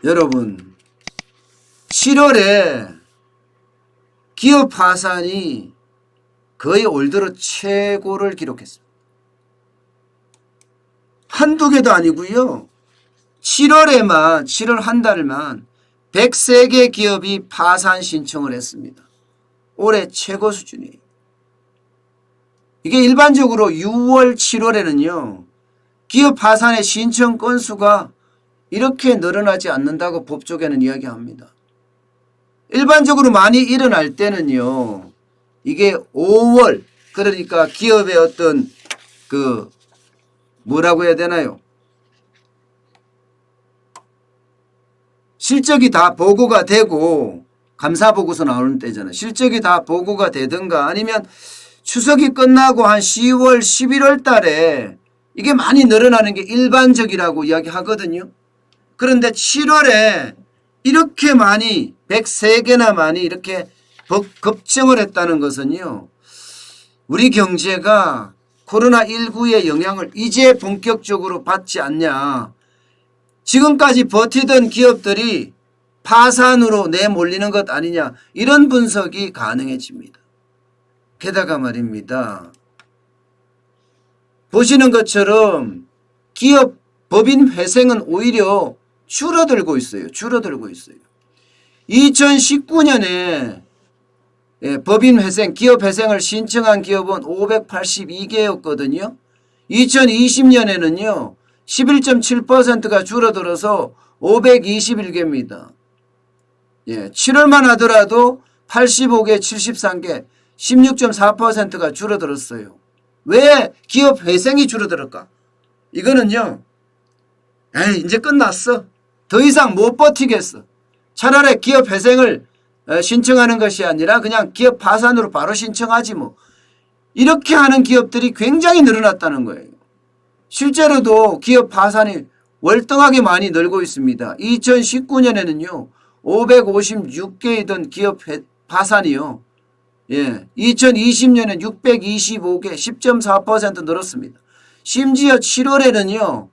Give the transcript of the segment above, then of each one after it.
여러분 7월에 기업 파산이 거의 올 들어 최고를 기록했습니다. 한두 개도 아니고요. 7월에만 7월 한 달만 103개 기업이 파산 신청을 했습니다. 올해 최고 수준이에요. 이게 일반적으로 6월 7월에는요. 기업 파산의 신청 건수가 이렇게 늘어나지 않는다고 법조계는 이야기합니다. 일반적으로 많이 일어날 때는요. 이게 5월 그러니까 기업의 어떤 뭐라고 해야 되나요? 실적이 다 보고가 되고 감사보고서 나오는 때잖아요. 실적이 다 보고가 되든가 아니면 추석이 끝나고 한 10월 11월 달에 이게 많이 늘어나는 게 일반적이라고 이야기하거든요. 그런데 7월에 이렇게 많이 103개나 많이 이렇게 급증을 했다는 것은요. 우리 경제가 코로나19의 영향을 이제 본격적으로 받지 않냐. 지금까지 버티던 기업들이 파산으로 내몰리는 것 아니냐. 이런 분석이 가능해집니다. 게다가 말입니다. 보시는 것처럼 기업 법인 회생은 오히려 줄어들고 있어요. 줄어들고 있어요. 2019년에 법인 회생, 기업 회생을 신청한 기업은 582개였거든요. 2020년에는요. 11.7%가 줄어들어서 521개입니다. 7월만 하더라도 85개, 73개, 16.4%가 줄어들었어요. 왜 기업 회생이 줄어들었까? 이거는요. 이제 끝났어. 더 이상 못 버티겠어. 차라리 기업 회생을 신청하는 것이 아니라 그냥 기업 파산으로 바로 신청하지 뭐. 이렇게 하는 기업들이 굉장히 늘어났다는 거예요. 실제로도 기업 파산이 월등하게 많이 늘고 있습니다. 2019년에는요. 556개이던 기업 파산이요. 2020년엔 625개 10.4% 늘었습니다. 심지어 7월에는요.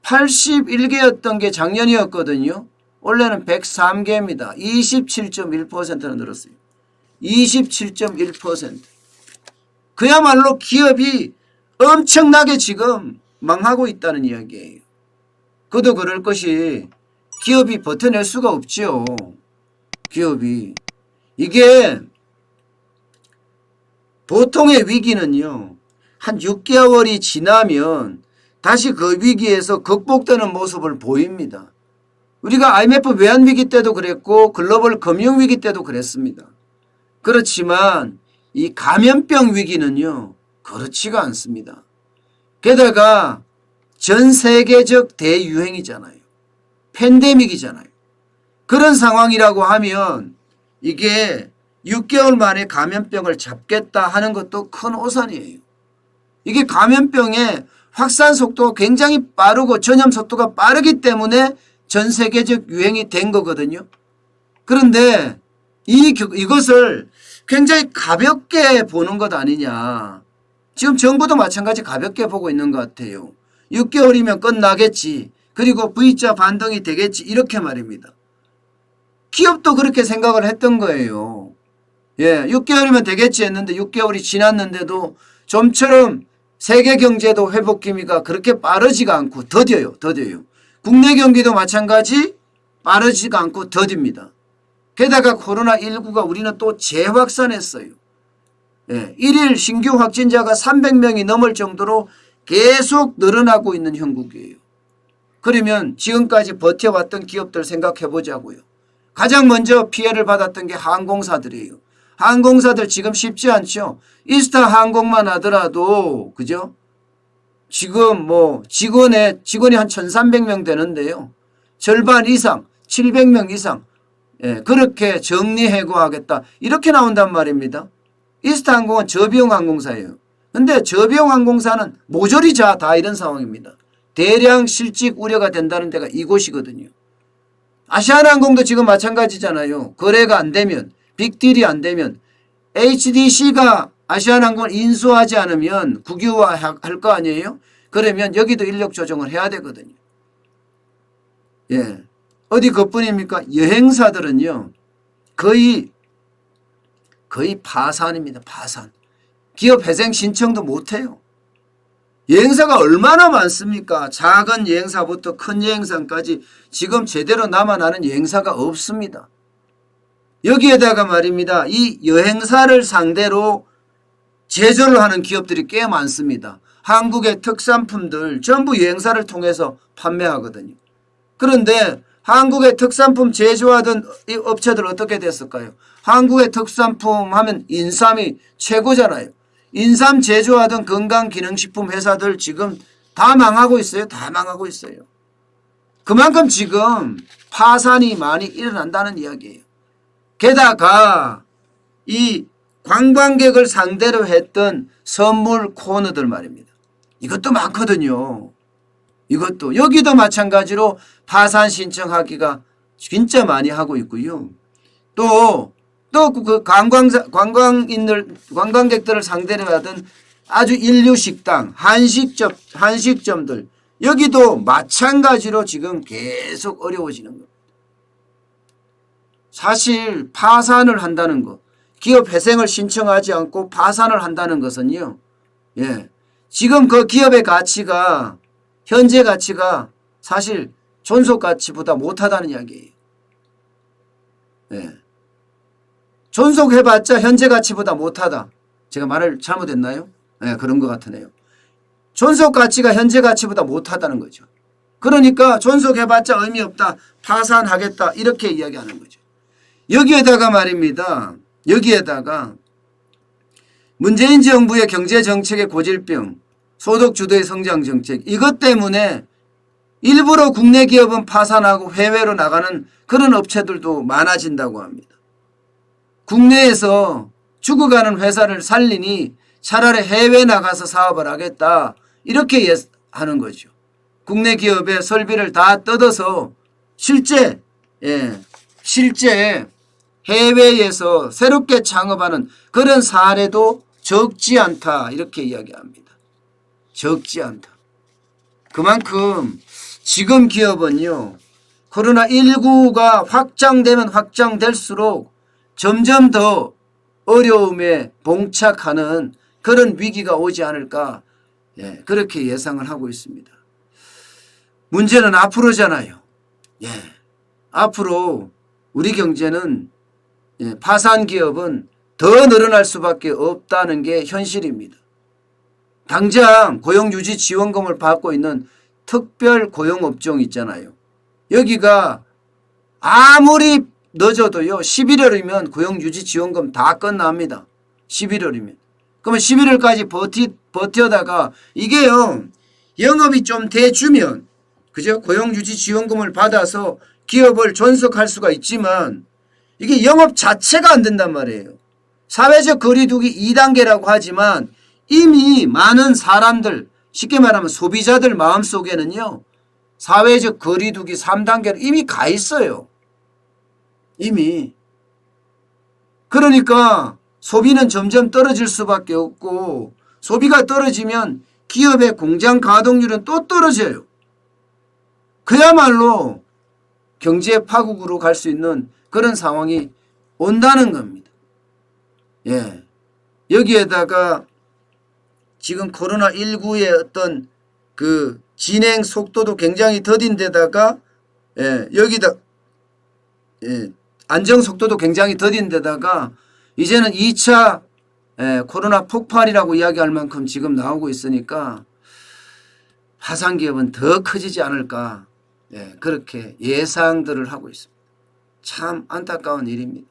81개였던 게 작년이었거든요. 올해는 103개입니다. 27.1%나 늘었어요. 27.1%. 그야말로 기업이 엄청나게 지금 망하고 있다는 이야기예요. 그도 그럴 것이 기업이 버텨낼 수가 없지요. 기업이. 이게 보통의 위기는요. 한 6개월이 지나면 다시 그 위기에서 극복되는 모습을 보입니다. 우리가 IMF 외환위기 때도 그랬고 글로벌 금융위기 때도 그랬습니다. 그렇지만 이 감염병 위기는요. 그렇지가 않습니다. 게다가 전 세계적 대유행이잖아요. 팬데믹이잖아요. 그런 상황이라고 하면 이게 6개월 만에 감염병을 잡겠다 하는 것도 큰 오산이에요. 이게 감염병의 확산 속도가 굉장히 빠르고 전염 속도가 빠르기 때문에 전 세계적 유행이 된 거거든요. 그런데 이것을 굉장히 가볍게 보는 것 아니냐. 지금 정부도 마찬가지 가볍게 보고 있는 것 같아요. 6개월이면 끝나겠지. 그리고 V자 반등이 되겠지. 이렇게 말입니다. 기업도 그렇게 생각을 했던 거예요. 6개월이면 되겠지 했는데 6개월이 지났는데도 좀처럼 세계 경제도 회복 기미가 그렇게 빠르지가 않고 더뎌요. 국내 경기도 마찬가지 빠르지가 않고 더딥니다. 게다가 코로나19가 우리는 또 재확산했어요. 1일 신규 확진자가 300명이 넘을 정도로 계속 늘어나고 있는 형국이에요. 그러면 지금까지 버텨왔던 기업들 생각해 보자고요. 가장 먼저 피해를 받았던 게 항공사들이에요. 항공사들 지금 쉽지 않죠. 이스타 항공만 하더라도 그죠? 지금 뭐 직원이 한 1,300명 되는데요. 절반 이상 700명 이상 그렇게 정리해고하겠다. 이렇게 나온단 말입니다. 이스타 항공은 저비용 항공사예요. 근데 저비용 항공사는 모조리 다 이런 상황입니다. 대량 실직 우려가 된다는 데가 이곳이거든요. 아시아나항공도 지금 마찬가지잖아요. 거래가 안 되면 빅딜이 안 되면 HDC가 아시아나항공을 인수하지 않으면 국유화할 거 아니에요. 그러면 여기도 인력 조정을 해야 되거든요. 어디 그뿐입니까? 여행사들은요. 거의 파산입니다. 파산. 기업 회생 신청도 못해요. 여행사가 얼마나 많습니까? 작은 여행사부터 큰 여행사까지 지금 제대로 남아나는 여행사가 없습니다. 여기에다가 말입니다. 이 여행사를 상대로 제조를 하는 기업들이 꽤 많습니다. 한국의 특산품들 전부 여행사를 통해서 판매하거든요. 그런데 한국의 특산품 제조하던 이 업체들 어떻게 됐을까요? 한국의 특산품 하면 인삼이 최고잖아요. 인삼 제조하던 건강기능식품 회사들 지금 다 망하고 있어요. 다 망하고 있어요. 그만큼 지금 파산이 많이 일어난다는 이야기예요. 게다가 이 관광객을 상대로 했던 선물 코너들 말입니다. 이것도 많거든요. 이것도 여기도 마찬가지로 파산 신청하기가 진짜 많이 하고 있고요. 또 그 관광객들을 상대로 하던 아주 인류식당, 한식점들 여기도 마찬가지로 지금 계속 어려워지는 겁니다. 사실 파산을 한다는 것, 기업 회생을 신청하지 않고 파산을 한다는 것은요. 예. 지금 그 기업의 가치가 현재 가치가 사실 존속 가치보다 못하다는 이야기예요. 예. 존속해봤자 현재 가치보다 못하다. 제가 말을 잘못했나요? 예, 그런 것 같으네요. 존속 가치가 현재 가치보다 못하다는 거죠. 그러니까 존속해봤자 의미 없다. 파산하겠다. 이렇게 이야기하는 거죠. 여기에다가 말입니다. 여기에다가 문재인 정부의 경제정책의 고질병, 소득주도의 성장정책 이것 때문에 일부러 국내 기업은 파산하고 해외로 나가는 그런 업체들도 많아진다고 합니다. 국내에서 죽어가는 회사를 살리니 차라리 해외 나가서 사업을 하겠다 이렇게 하는 거죠. 국내 기업의 설비를 다 뜯어서 실제 해외에서 새롭게 창업하는 그런 사례도 적지 않다 이렇게 이야기합니다. 적지 않다. 그만큼 지금 기업은요. 코로나19가 확장되면 확장될수록 점점 더 어려움에 봉착하는 그런 위기가 오지 않을까 그렇게 예상을 하고 있습니다. 문제는 앞으로잖아요. 앞으로 우리 경제는 파산 기업은 더 늘어날 수밖에 없다는 게 현실입니다. 당장 고용유지 지원금을 받고 있는 특별 고용업종 있잖아요. 여기가 아무리 늦어도요. 11월이면 고용유지 지원금 다 끝납니다. 11월이면. 그러면 11월까지 버텨다가 이게요. 영업이 좀 돼주면 그죠? 고용유지 지원금을 받아서 기업을 존속할 수가 있지만 이게 영업 자체가 안 된단 말이에요. 사회적 거리두기 2단계라고 하지만 이미 많은 사람들 쉽게 말하면 소비자들 마음속에는요. 사회적 거리두기 3단계로 이미 가 있어요. 이미. 그러니까 소비는 점점 떨어질 수밖에 없고 소비가 떨어지면 기업의 공장 가동률은 또 떨어져요. 그야말로 경제 파국으로 갈 수 있는 그런 상황이 온다는 겁니다. 여기에다가 지금 코로나19의 어떤 그 진행 속도도 굉장히 더딘 데다가 여기다 안정 속도도 굉장히 더딘 데다가 이제는 2차 코로나 폭발이라고 이야기할 만큼 지금 나오고 있으니까 파산기업은 더 커지지 않을까 그렇게 예상들을 하고 있습니다. 참 안타까운 일입니다.